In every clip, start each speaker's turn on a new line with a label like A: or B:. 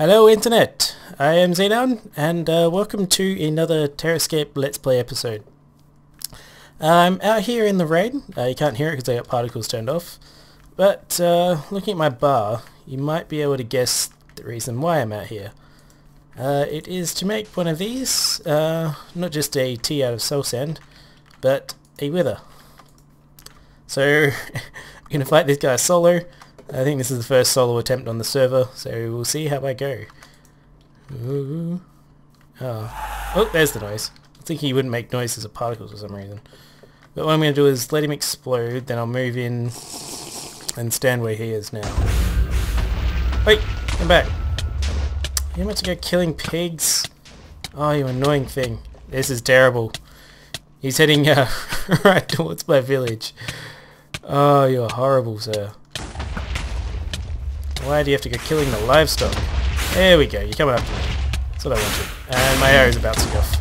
A: Hello Internet, I am Xenoun and welcome to another Terrascape Let's Play episode. I'm out here in the rain. You can't hear it because I got particles turned off, but looking at my bar you might be able to guess the reason why I'm out here. It is to make one of these, not just a tea out of soul sand, but a wither. So I'm going to fight this guy solo. I think this is the first solo attempt on the server, so we'll see how I go. Ooh. Oh, there's the noise. I think he wouldn't make noises of particles for some reason. But what I'm going to do is let him explode, then I'll move in and stand where he is now. Wait, come back. You meant to go killing pigs? Oh, you annoying thing. This is terrible. He's heading right towards my village. Oh, you're horrible, sir. Why do you have to go killing the livestock? There we go, you're coming up to me. That's what I wanted. And my arrow's about to go off.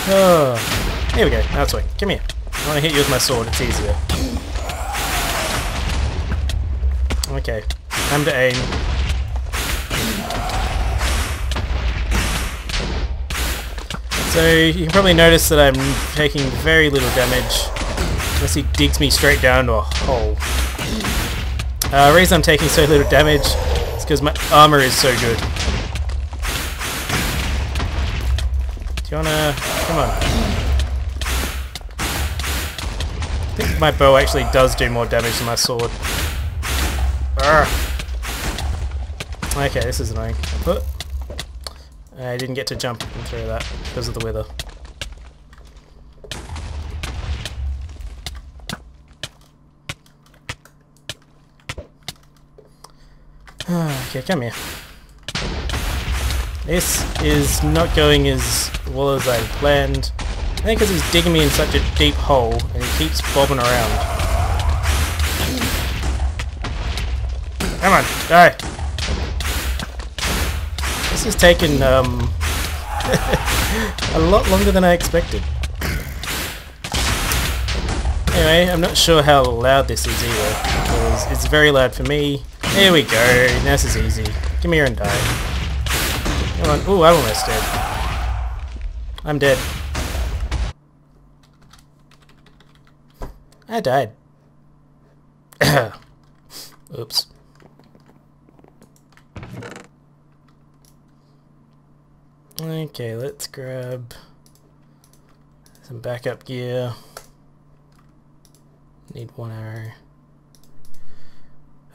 A: Oh, here we go, now swing. Come here. I want to hit you with my sword, it's easier. Okay, time to aim. So you can probably notice that I'm taking very little damage, unless he digs me straight down into a hole. The reason I'm taking so little damage is because my armor is so good. Do you wanna... come on. I think my bow actually does do more damage than my sword. Arrgh. Okay, this is annoying. But I didn't get to jump and throw that because of the weather. Okay, come here. This is not going as well as I planned. I think because he's digging me in such a deep hole and he keeps bobbing around. Come on, die! This has taken a lot longer than I expected. Anyway, I'm not sure how loud this is either, because it's very loud for me. There we go, now this is easy. Come here and die. Come on. Ooh, I'm almost dead. I'm dead. I died. Oops. Okay, let's grab some backup gear. Need one arrow.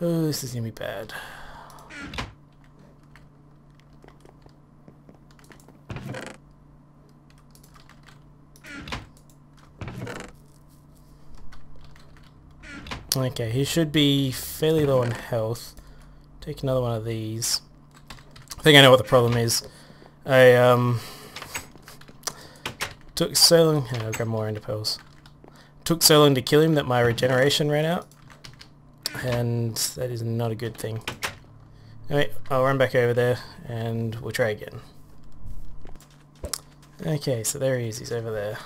A: Oh, this is gonna be bad. Okay, he should be fairly low on health. Take another one of these. I think I know what the problem is. I took so long. I'll grab more ender pearls. Took so long to kill him that my regeneration ran out. And that is not a good thing. Anyway, I'll run back over there and we'll try again. Okay, so there he is, he's over there.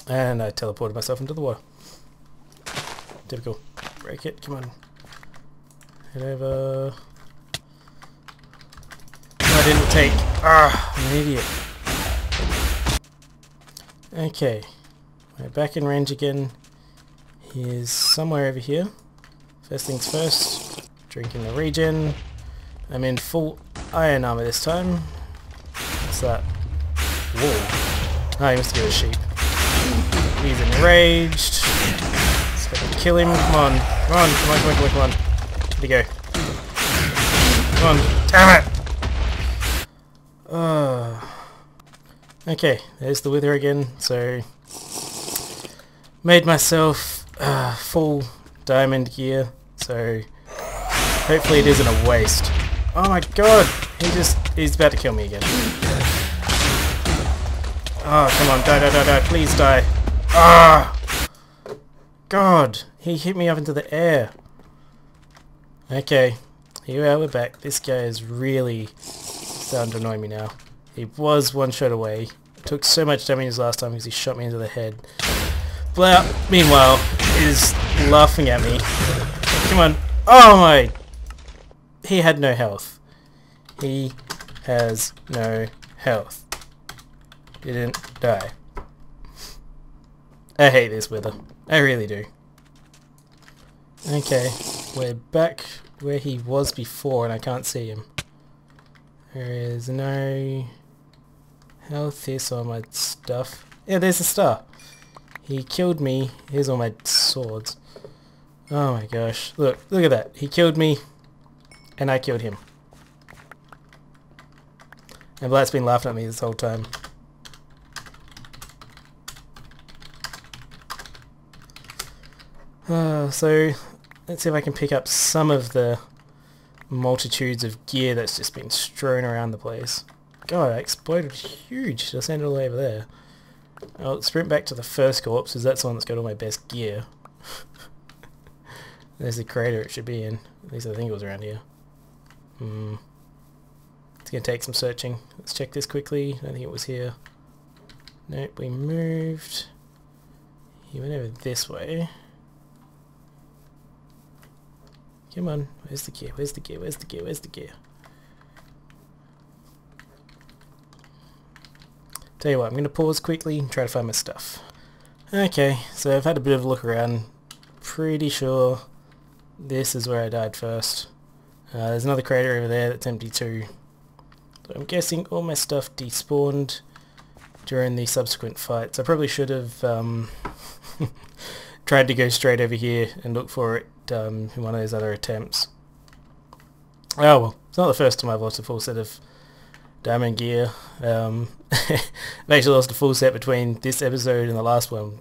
A: And I teleported myself into the water. Typical. Break it, come on. Head over. No, I didn't take. Ah, I'm an idiot. Okay, we're back in range again. He is somewhere over here. First things first, drinking the regen. I'm in full iron armor this time. What's that? Whoa. Oh, he must be a sheep. He's enraged. Let's go kill him. Come on. Come on, come on, come on, come on, come on. Where'd he go? Come on. Damn it! Okay, there's the wither again. So, made myself full diamond gear, so hopefully it isn't a waste. Oh my god! He's about to kill me again. Oh, come on, die, die, die, die, please die. Ah! God, he hit me up into the air. Okay, here we are, we're back. This guy is really starting to annoy me now. He was one shot away. Took so much damage last time because he shot me into the head. Blah, meanwhile, is laughing at me. Come on. Oh my! he had no health. He has no health. Didn't die. I hate this weather. I really do. Okay, we're back where he was before and I can't see him. There is no health. Here's all my stuff. Yeah, there's a star. He killed me. Here's all my swords. Oh my gosh. Look at that. He killed me and I killed him. And Blat's been laughing at me this whole time. So let's see if I can pick up some of the multitudes of gear that's just been strewn around the place. God, that exploded huge. Just ended all the way over there. I'll sprint back to the first corpse because that's the one that's got all my best gear. There's the crater it should be in. At least I think it was around here. It's going to take some searching. Let's check this quickly. I think it was here. Nope, we moved. He went over this way. Come on, where's the gear? Where's the gear? Where's the gear? Where's the gear? Tell you what, I'm going to pause quickly and try to find my stuff. Okay, so I've had a bit of a look around. Pretty sure this is where I died first. There's another crater over there that's empty too. So I'm guessing all my stuff despawned during the subsequent fights. I probably should have tried to go straight over here and look for it in one of those other attempts. Oh well, it's not the first time I've lost a full set of diamond gear. I've actually lost a full set between this episode and the last one.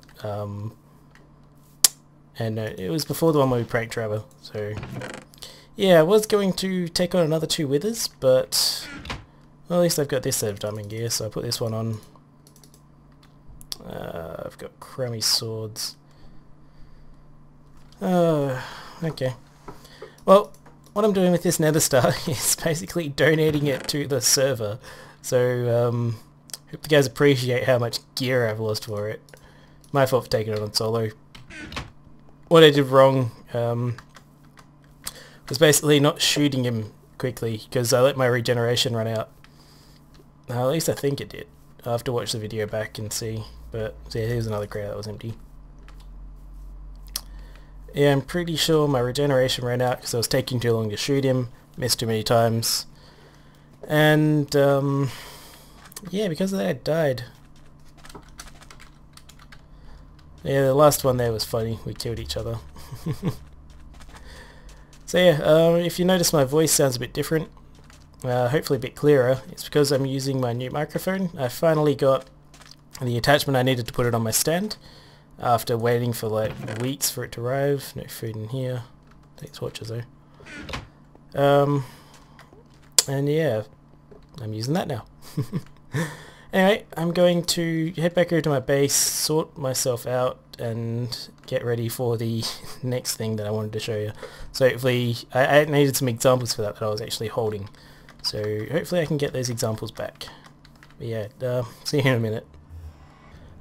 A: And it was before the one where we pranked Trevor. So yeah, I was going to take on another 2 withers, but well, at least I've got this set of diamond gear, so I put this one on. I've got crummy swords. Okay. Well, what I'm doing with this nether star is basically donating it to the server. So, hope you guys appreciate how much gear I've lost for it. My fault for taking it on solo. What I did wrong was basically not shooting him quickly because I let my regeneration run out. At least I think it did. I'll have to watch the video back and see. But yeah, here's another crater that was empty. Yeah, I'm pretty sure my regeneration ran out because I was taking too long to shoot him, missed too many times, and yeah, because of that I died. Yeah, the last one there was funny, we killed each other. So yeah, if you notice my voice sounds a bit different, hopefully a bit clearer, it's because I'm using my new microphone. I finally got the attachment I needed to put it on my stand. After waiting for like weeks for it to arrive. No food in here. Takes torches though. And yeah, I'm using that now. Anyway, I'm going to head back over to my base, sort myself out, and get ready for the next thing that I wanted to show you. So hopefully, I needed some examples for that I was actually holding. So hopefully I can get those examples back. But yeah, see you in a minute.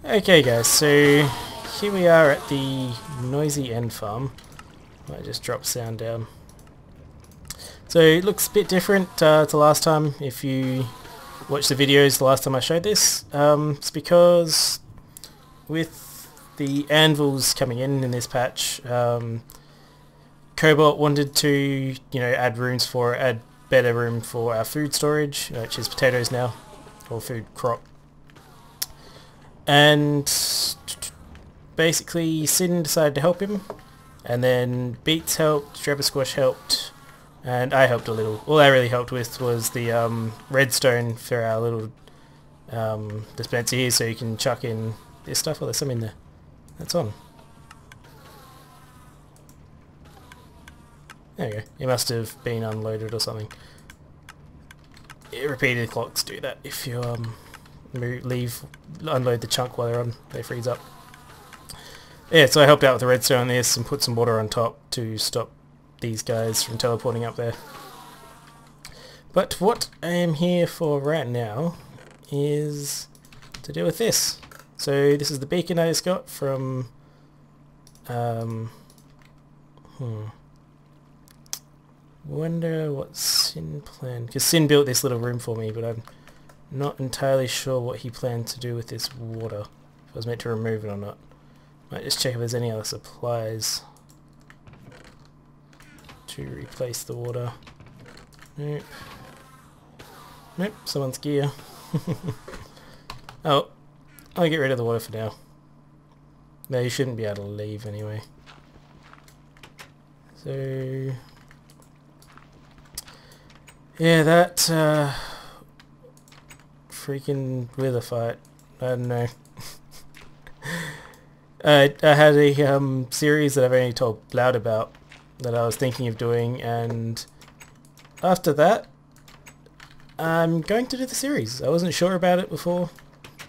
A: Okay guys, so here we are at the noisy end farm. I just dropped sound down. So it looks a bit different to last time. If you watched the videos the last time I showed this, it's because with the anvils coming in this patch, Cobalt wanted to, add better room for our food storage, which is potatoes now, or food crop. And basically Sin decided to help him, and then Beats helped, Trevor Squash helped, and I helped a little. All I really helped with was the redstone for our little dispenser here, so you can chuck in this stuff. Oh, there's some in there. That's on. There you go. It must have been unloaded or something. Yeah, repeated clocks do that. If you unload the chunk while they're on, they freeze up. Yeah, so I helped out with the redstone on this and put some water on top to stop these guys from teleporting up there. But what I am here for right now is to deal with this. So this is the beacon I just got from Wonder what Sin planned, because Sin built this little room for me, but I'm not entirely sure what he planned to do with this water. If I was meant to remove it or not. Might just check if there's any other supplies to replace the water. Nope. Nope, someone's gear. Oh, I'll get rid of the water for now. No, you shouldn't be able to leave anyway. So... yeah, that freaking wither fight. I don't know. I had a series that I've only told Loud about that I was thinking of doing, and after that I'm going to do the series. I wasn't sure about it before.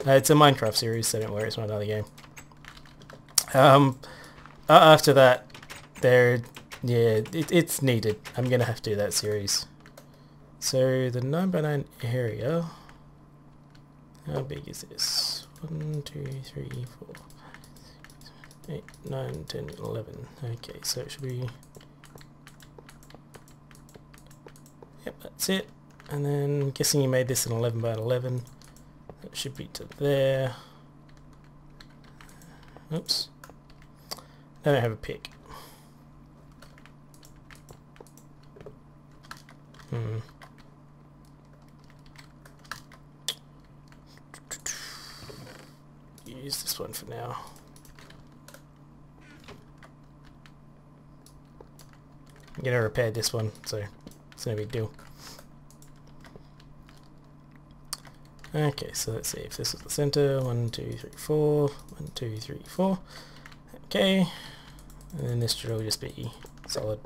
A: It's a Minecraft series, so don't worry, it's not another game. After that, it's needed. I'm gonna have to do that series. So the 9x9 area, how big is this? 1, 2, 3, 4, 8, 9, 10, 11. Okay, so it should be... yep, that's it. And then, I'm guessing you made this an 11x11. That should be to there. Oops. I don't have a pick. Use this one for now. I'm gonna repair this one, so it's no big deal. Okay, so let's see if this is the center. 1, 2, 3, 4. 1, 2, 3, 4. Okay, and then this should all just be solid.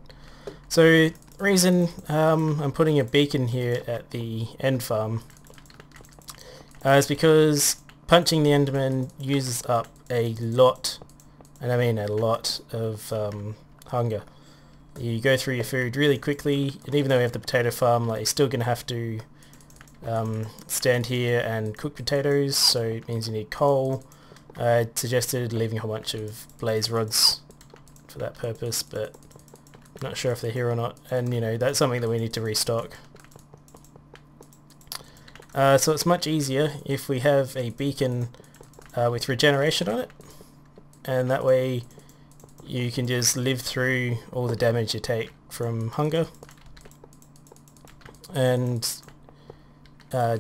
A: So, reason I'm putting a beacon here at the end farm is because punching the Enderman uses up a lot, and I mean a lot, of hunger. You go through your food really quickly, and even though we have the potato farm, like, you're still going to have to stand here and cook potatoes, so it means you need coal. I suggested leaving a whole bunch of blaze rods for that purpose, but I'm not sure if they're here or not, and you know, that's something that we need to restock. So it's much easier if we have a beacon with regeneration on it, and that way you can just live through all the damage you take from hunger and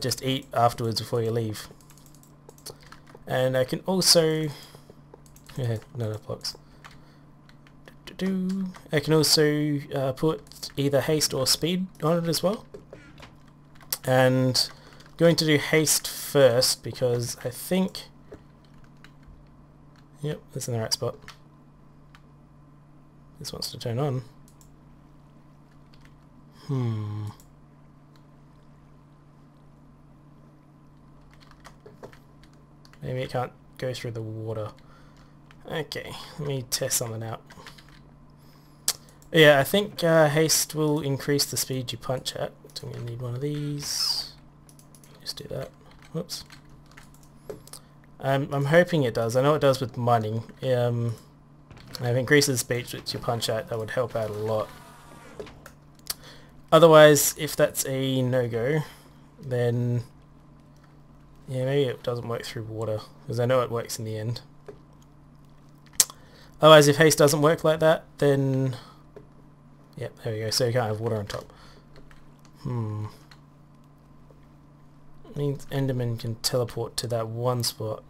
A: just eat afterwards before you leave. And I can also... yeah, no blocks. I can also put either haste or speed on it as well. And I'm going to do haste first because I think... yep, that's in the right spot. This wants to turn on. Maybe it can't go through the water. Okay, let me test something out. Yeah, I think haste will increase the speed you punch at. So I'm going to need one of these. Just do that. Whoops. I'm hoping it does. I know it does with mining. If it increases the speed which you punch at, that would help out a lot. Otherwise, if that's a no-go, then yeah, maybe it doesn't work through water, because I know it works in the end. Otherwise, if haste doesn't work like that, then... yep, there we go, so you can't have water on top. Means Enderman can teleport to that one spot.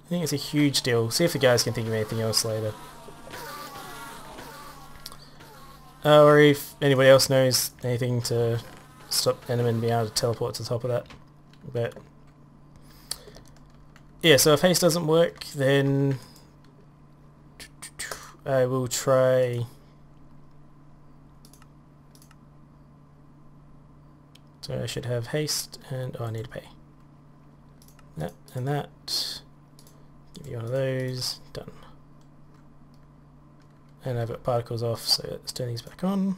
A: I think it's a huge deal. See if the guys can think of anything else later. Or if anybody else knows anything to stop Enderman being able to teleport to the top of that. But yeah, so if haste doesn't work, then I will try... so I should have haste and... oh, I need to pay. That and that. Give you one of those. Done. And I've got particles off, so let's turn these back on.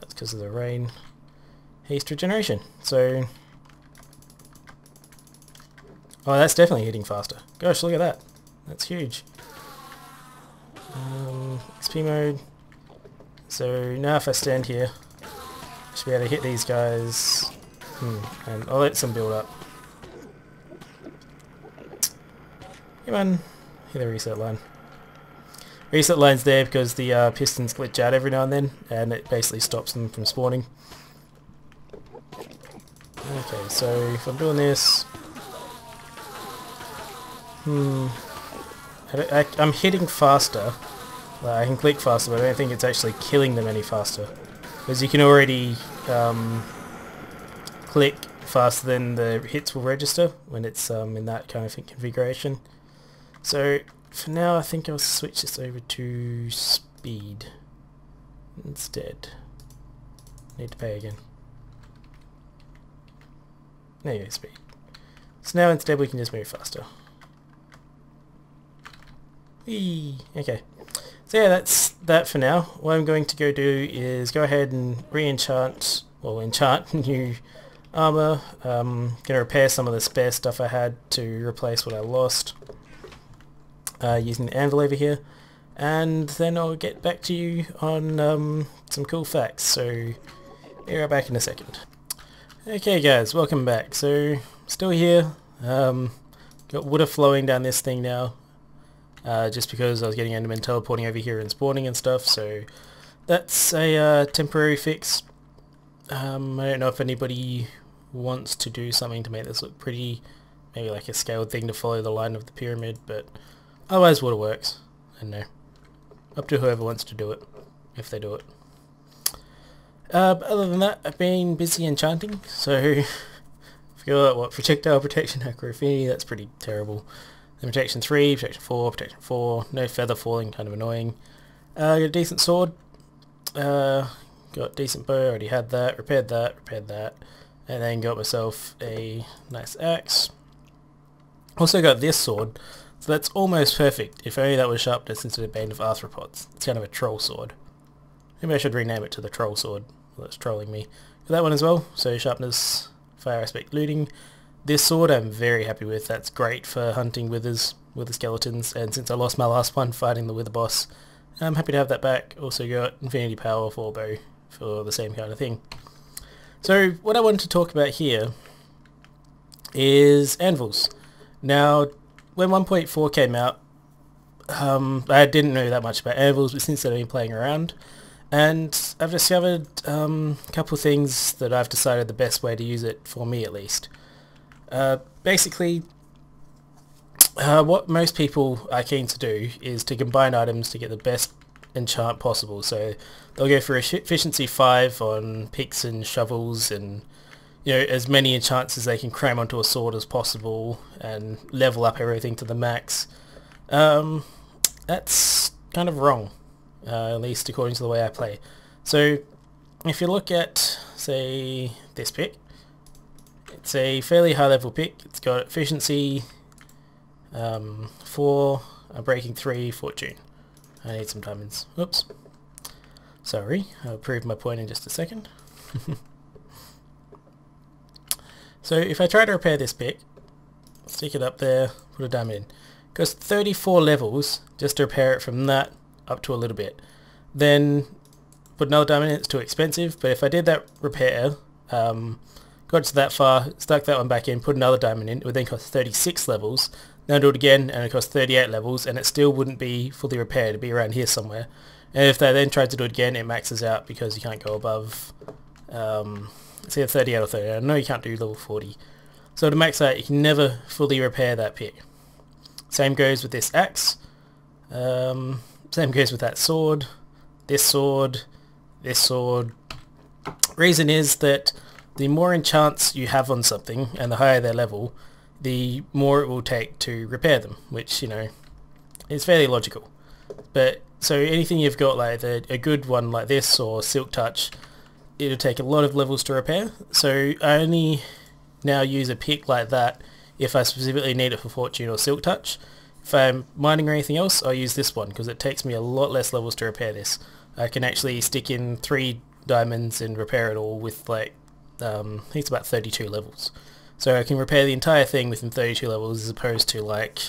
A: That's because of the rain. Haste regeneration. So... oh, that's definitely hitting faster. Gosh, look at that. That's huge. XP mode. so now if I stand here, I should be able to hit these guys, and I'll let some build up. Come on, hit the reset line. Reset line's there because the pistons glitch out every now and then, and it basically stops them from spawning. Okay, so if I'm doing this, I'm hitting faster. I can click faster, but I don't think it's actually killing them any faster, because you can already click faster than the hits will register when it's in that kind of configuration. So for now I think I'll switch this over to speed instead. Need to pay again. There you go, speed. So now instead we can just move faster. Whee! Okay. So yeah, that's that for now. What I'm going to go do is go ahead and re-enchant, well, enchant new armor. Going to repair some of the spare stuff I had to replace what I lost. Using the anvil over here, and then I'll get back to you on some cool facts, so be right back in a second. Okay guys, welcome back. So still here, got water flowing down this thing now, just because I was getting Endermen teleporting over here and spawning and stuff, so that's a temporary fix. I don't know if anybody wants to do something to make this look pretty, maybe like a scaled thing to follow the line of the pyramid, but otherwise water works. I don't know. Up to whoever wants to do it, if they do it. But other than that, I've been busy enchanting, so if you got what, projectile protection, acroaffinity, that's pretty terrible. Then protection 3, protection 4, no feather falling, kind of annoying. Got a decent sword, got a decent bow, already had that, repaired that, and then got myself a nice axe. Also got this sword. So that's almost perfect, if only that was sharpness instead of Bane of Arthropods. It's kind of a troll sword. Maybe I should rename it to the troll sword. Well, that's trolling me. Got that one as well, so sharpness, fire aspect, looting. This sword I'm very happy with. That's great for hunting wither skeletons, and since I lost my last one fighting the wither boss, I'm happy to have that back. Also got infinity power for bow for the same kind of thing. So what I wanted to talk about here is anvils. Now, when 1.4 came out, I didn't know that much about anvils, but since then I've been playing around, and I've discovered a couple things that I've decided the best way to use it, for me at least. Basically, what most people are keen to do is to combine items to get the best enchant possible. So they'll go for efficiency 5 on picks and shovels, and as many enchants as they can cram onto a sword as possible, and level up everything to the max. That's kind of wrong, at least according to the way I play. So if you look at, say, this pick, it's a fairly high level pick. It's got efficiency 4, breaking 3, fortune. I need some diamonds. Oops. Sorry, I'll prove my point in just a second. So if I try to repair this pick, stick it up there, put a diamond in. It goes 34 levels just to repair it from that up to a little bit. Then put another diamond in, it's too expensive, but if I did that repair, got to that far, stuck that one back in, put another diamond in, it would then cost 36 levels. Then do it again and it costs 38 levels, and it still wouldn't be fully repaired, it'd be around here somewhere. And if they then tried to do it again, it maxes out because you can't go above it's either 38 or 30. I know you can't do level 40. So to max out, you can never fully repair that pick. Same goes with this axe. Same goes with that sword. This sword. This sword. Reason is that the more enchants you have on something, and the higher their level, the more it will take to repair them, which, is fairly logical. But, so anything you've got, like a good one like this, or Silk Touch, it'll take a lot of levels to repair, so I only now use a pick like that if I specifically need it for Fortune or Silk Touch. If I'm mining or anything else, I'll use this one, because it takes me a lot less levels to repair this. I can actually stick in 3 diamonds and repair it all with, like, I think it's about 32 levels. So I can repair the entire thing within 32 levels, as opposed to, like,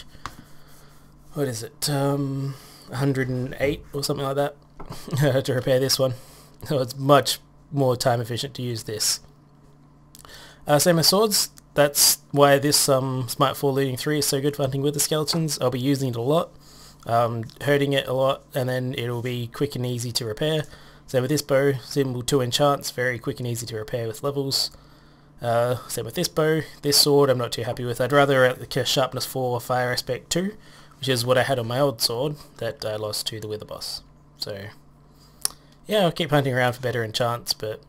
A: what is it, 108 or something like that. to repair this one. So it's much more time efficient to use this. Same with swords. That's why this Smite 4 Looting 3 is so good for hunting with the skeletons. I'll be using it a lot, herding it a lot, and then it'll be quick and easy to repair. Same with this bow, symbol 2 enchants, very quick and easy to repair with levels. Same with this bow. This sword I'm not too happy with. I'd rather a sharpness 4 fire aspect 2, which is what I had on my old sword that I lost to the Wither boss. So yeah, I'll keep hunting around for better enchants, but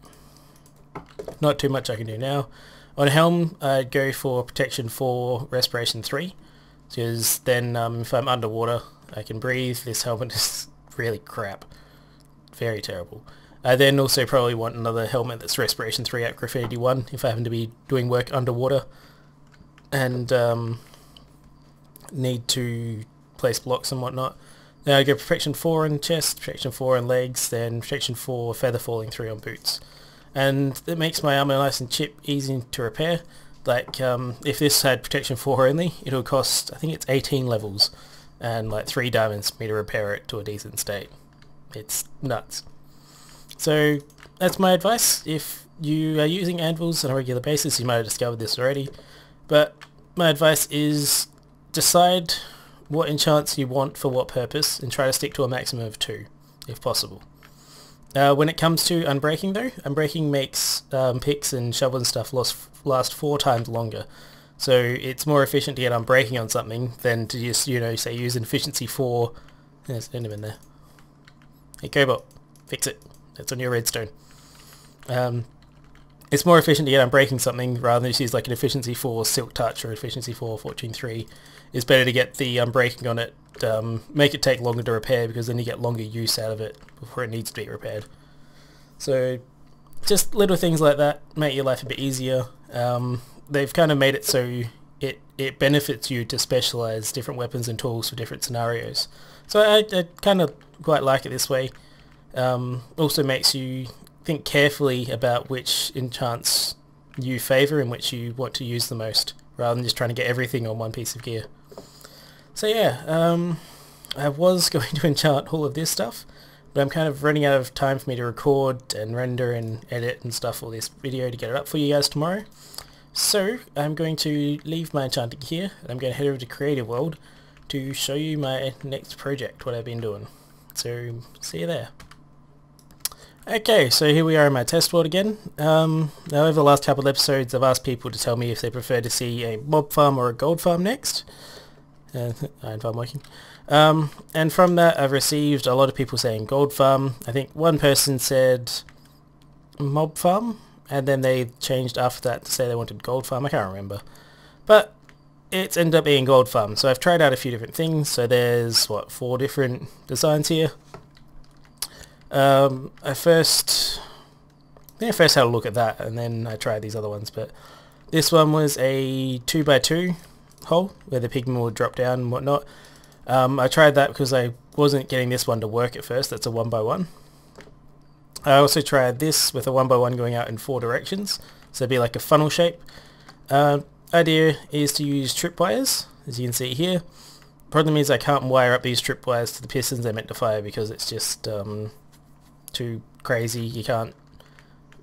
A: not too much I can do now. On helm, I'd go for protection 4, respiration 3, because then if I'm underwater I can breathe. This helmet is really crap. Very terrible. I then also probably want another helmet that's respiration 3 at Graffiti 1 if I happen to be doing work underwater and need to place blocks and whatnot. Then I go protection 4 on chest, protection 4 on legs, then protection 4 feather falling 3 on boots. And it makes my armor nice and cheap, easy to repair. Like if this had protection 4 only, it'll cost, I think it's 18 levels and like 3 diamonds for me to repair it to a decent state. It's nuts. So that's my advice. If you are using anvils on a regular basis, you might have discovered this already, but my advice is decide what enchants you want for what purpose and try to stick to a maximum of 2 if possible. When it comes to unbreaking though, unbreaking makes picks and shovel and stuff last 4 times longer. So it's more efficient to get unbreaking on something than to just, you know, say use an efficiency 4. There's an enderman there. Hey Cobalt, fix it. That's on your redstone. It's more efficient to get unbreaking something rather than just use like an efficiency 4 silk touch or efficiency 4 fortune 3. It's better to get the unbreaking on it, make it take longer to repair because then you get longer use out of it before it needs to be repaired. So just little things like that make your life a bit easier. They've kind of made it so it benefits you to specialize different weapons and tools for different scenarios. So I kind of quite like it this way. Also makes you think carefully about which enchants you favour and which you want to use the most, rather than just trying to get everything on one piece of gear. So yeah, I was going to enchant all of this stuff, but I'm kind of running out of time for me to record and render and edit and stuff for this video to get it up for you guys tomorrow. So I'm going to leave my enchanting here, and I'm going to head over to Creative World to show you my next project, what I've been doing. So see you there. Okay, so here we are in my test world again. Now over the last couple of episodes I've asked people to tell me if they prefer to see a mob farm or a gold farm next. Iron farm working. And from that I've received a lot of people saying gold farm. I think one person said mob farm, and then they changed after that to say they wanted gold farm. I can't remember. But it's ended up being gold farm. So I've tried out a few different things. So there's, what, 4 different designs here. I first had a look at that and then I tried these other ones, but this one was a 2x2 hole where the pigmen would drop down and whatnot. I tried that because I wasn't getting this one to work at first. That's a 1x1. I also tried this with a 1x1 going out in 4 directions, so it'd be like a funnel shape. Idea is to use tripwires, as you can see here. Problem is I can't wire up these tripwires to the pistons they're meant to fire because it's just too crazy. You can't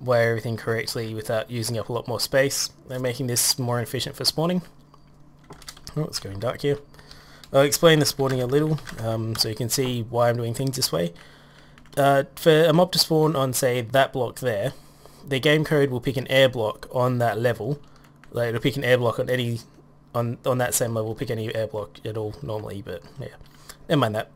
A: wire everything correctly without using up a lot more space. They're making this more efficient for spawning. Oh, it's going dark here. I'll explain the spawning a little so you can see why I'm doing things this way. For a mob to spawn on, say, that block there, the game code will pick an air block on that level. Like, it'll pick an air block on any on that same level, pick any air block at all normally, but yeah, never mind that.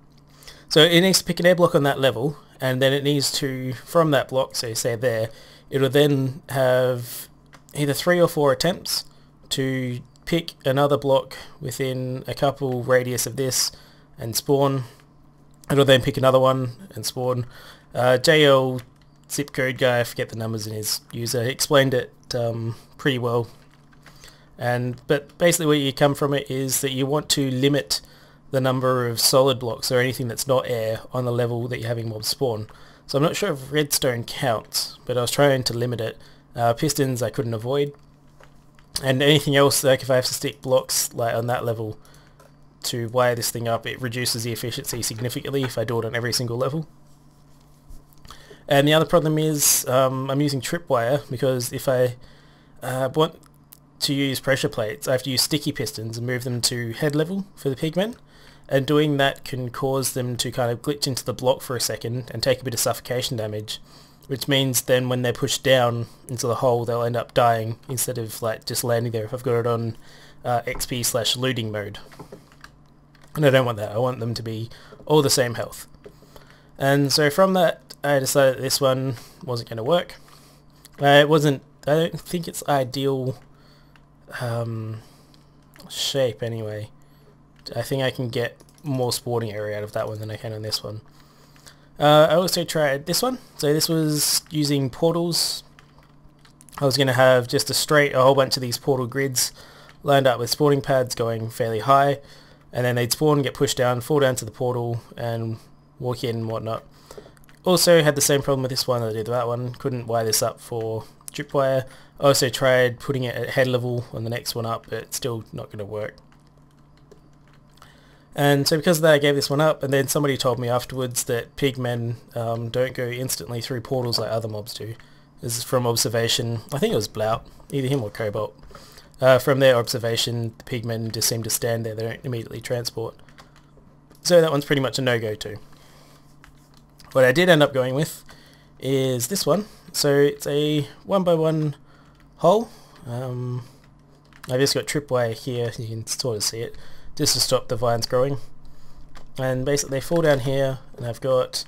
A: So it needs to pick an air block on that level, and then it needs to, from that block, so say there, it'll then have either 3 or 4 attempts to pick another block within a couple radius of this and spawn. It'll then pick another one and spawn. JL zip code guy, I forget the numbers in his user, he explained it pretty well. But basically where you come from it is that you want to limit the number of solid blocks or anything that's not air on the level that you're having mobs spawn. So I'm not sure if redstone counts, but I was trying to limit it. Pistons I couldn't avoid, and anything else, like if I have to stick blocks like on that level to wire this thing up, it reduces the efficiency significantly if I do it on every single level. And the other problem is I'm using tripwire, because if I want to use pressure plates, I have to use sticky pistons and move them to head level for the pigmen, and doing that can cause them to kind of glitch into the block for a second and take a bit of suffocation damage, which means then when they're pushed down into the hole they'll end up dying instead of like just landing there if I've got it on XP/looting mode. And I don't want that. I want them to be all the same health. And so from that I decided that this one wasn't going to work. I don't think it's ideal shape anyway. I think I can get more spawning area out of that one than I can on this one. I also tried this one. So this was using portals. I was going to have just a whole bunch of these portal grids lined up with spawning pads going fairly high, and then they'd spawn, get pushed down, fall down to the portal and walk in and whatnot. Also had the same problem with this one that I did with that one. Couldn't wire this up for tripwire. I also tried putting it at head level on the next one up, but it's still not going to work. And so because of that I gave this one up, and then somebody told me afterwards that pigmen don't go instantly through portals like other mobs do. This is from observation. I think it was Blout, either him or Cobalt. From their observation, the pigmen just seem to stand there, they don't immediately transport. So that one's pretty much a no-go too. What I did end up going with is this one. So it's a 1x1 hole. I've just got tripwire here, you can sort of see it, just to stop the vines growing. And basically they fall down here, and I've got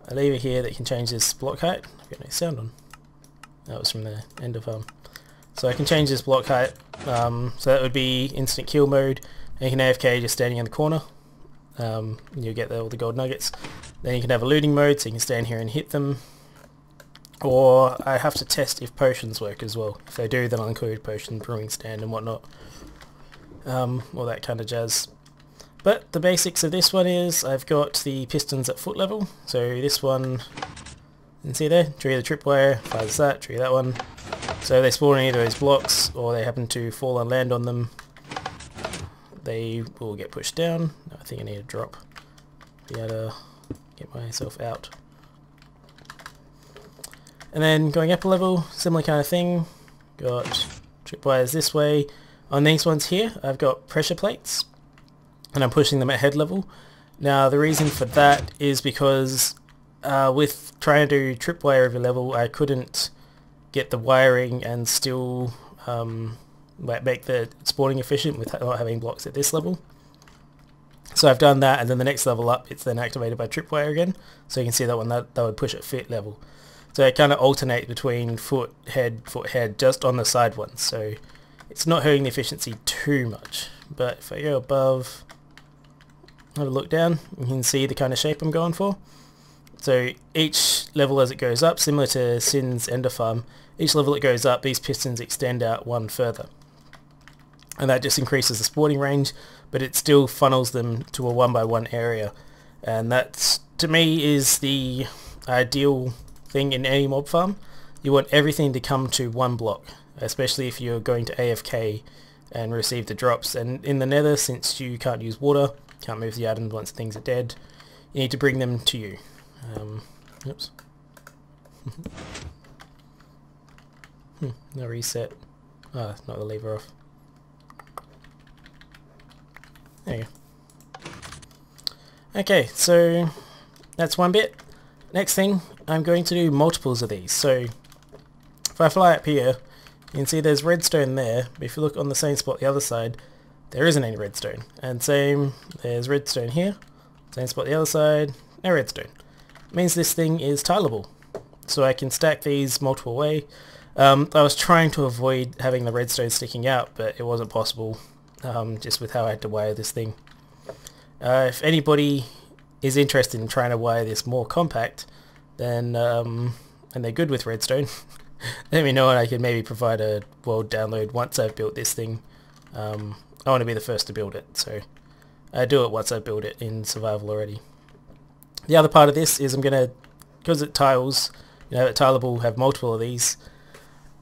A: a lever here that can change this block height. I've got no sound on. That was from the end of So I can change this block height, so that would be instant kill mode, and you can AFK just standing in the corner. You'll get all the gold nuggets. Then you can have a looting mode, so you can stand here and hit them. Or I have to test if potions work as well. If they do, then I'll include potion, brewing stand and whatnot. All that kind of jazz. But the basics of this one is I've got the pistons at foot level. So this one, you can see there, trigger the tripwire, fires that, trigger that one. So they spawn in either of those blocks, or they happen to fall and land on them, they will get pushed down. I think I need a drop. Be able to get myself out. And then going up a level, similar kind of thing. Got tripwires this way. On these ones here, I've got pressure plates, and I'm pushing them at head level. Now the reason for that is because with trying to do tripwire every level, I couldn't get the wiring and still make the spawning efficient with not having blocks at this level. So I've done that, and then the next level up it's then activated by tripwire again, so you can see that one that would push at fit level. So it kind of alternates between foot, head, just on the side ones, so it's not hurting the efficiency too much. But if I go above, have a look down, you can see the kind of shape I'm going for. So each level as it goes up, similar to Sin's Ender Farm, each level it goes up, these pistons extend out one further. And that just increases the spawning range, but it still funnels them to a 1x1 area. And that, to me, is the ideal thing in any mob farm. You want everything to come to one block, especially if you're going to AFK and receive the drops. And in the nether, since you can't use water, can't move the items once things are dead, you need to bring them to you. Oops. No reset. Ah, not the lever off. There you go. Okay, so that's one bit. Next thing, I'm going to do multiples of these. So if I fly up here, you can see there's redstone there, but if you look on the same spot the other side, there isn't any redstone. And same, there's redstone here, same spot the other side, no redstone. It means this thing is tileable, so I can stack these multiple way. I was trying to avoid having the redstone sticking out, but it wasn't possible, just with how I had to wire this thing. If anybody is interested in trying to wire this more compact, then and they're good with redstone, let me know and I can maybe provide a world download once I've built this thing. I want to be the first to build it, so I do it once I build it in survival already. The other part of this is I'm going to, because it tiles, you know, tileable, have multiple of these,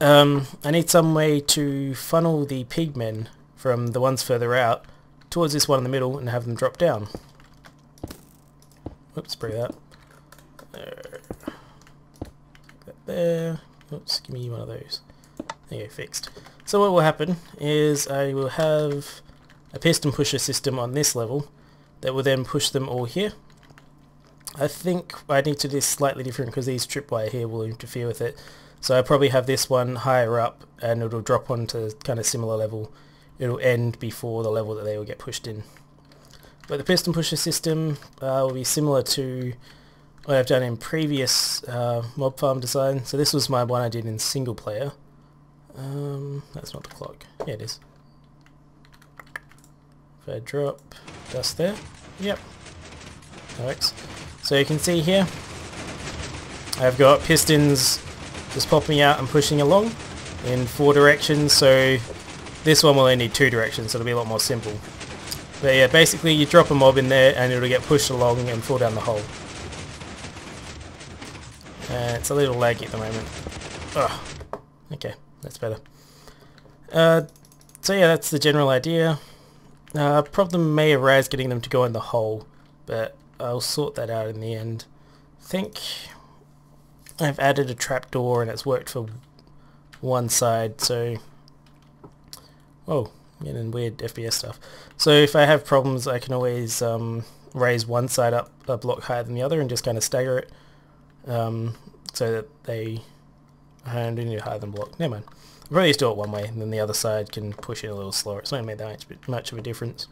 A: I need some way to funnel the pigmen from the ones further out towards this one in the middle and have them drop down. Whoops, break that. there. Oops, give me one of those. There you go, fixed. So what will happen is I will have a piston pusher system on this level that will then push them all here. I think I need to do this slightly different because these tripwire here will interfere with it. So I probably have this one higher up and it'll drop onto kind of similar level. It'll end before the level that they will get pushed in. But the piston pusher system will be similar to what I've done in previous mob farm design. So this was my one I did in single player. That's not the clock. Yeah, it is. If I drop dust there, yep, that works. So you can see here, I've got pistons just popping out and pushing along in 4 directions. So this one will only need 2 directions, so it'll be a lot more simple. But yeah, basically you drop a mob in there and it'll get pushed along and fall down the hole. It's a little laggy at the moment. Oh, okay, that's better. So yeah, that's the general idea. Problem may arise getting them to go in the hole, but I'll sort that out in the end. I think I've added a trapdoor and it's worked for one side, so... Whoa, getting weird FPS stuff. So if I have problems, I can always raise one side up a block higher than the other and just kind of stagger it, so that they... I don't need higher than block. Never mind. I'll probably just do it one way, and then the other side can push it a little slower. It's not made that much of a difference.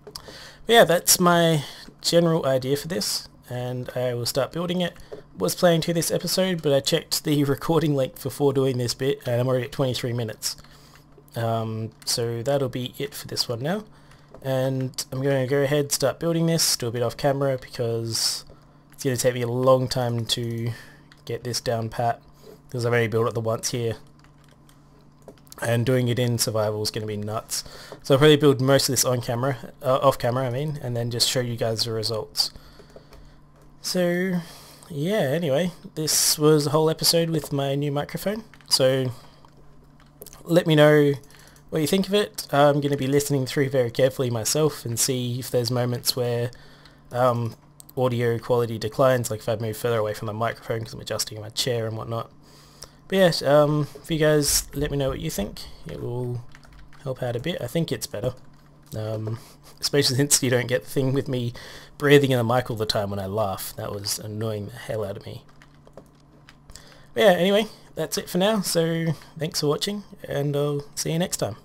A: But yeah, that's my general idea for this, and I will start building it. Was planning to this episode, but I checked the recording length before doing this bit, and I'm already at 23 minutes. So that'll be it for this one now, and I'm going to go ahead and start building this, do a bit off camera because it's going to take me a long time to get this down pat, because I've only built it the once here, and doing it in survival is going to be nuts. So I'll probably build most of this on camera, off camera I mean, and then just show you guys the results. So yeah, anyway, this was the whole episode with my new microphone, so let me know what you think of it. I'm going to be listening through very carefully myself and see if there's moments where audio quality declines, like if I move further away from the microphone because I'm adjusting my chair and whatnot. But yeah, if you guys let me know what you think, it will help out a bit. I think it's better, especially since you don't get the thing with me breathing in the mic all the time when I laugh. That was annoying the hell out of me. But yeah, anyway, that's it for now, so thanks for watching, and I'll see you next time.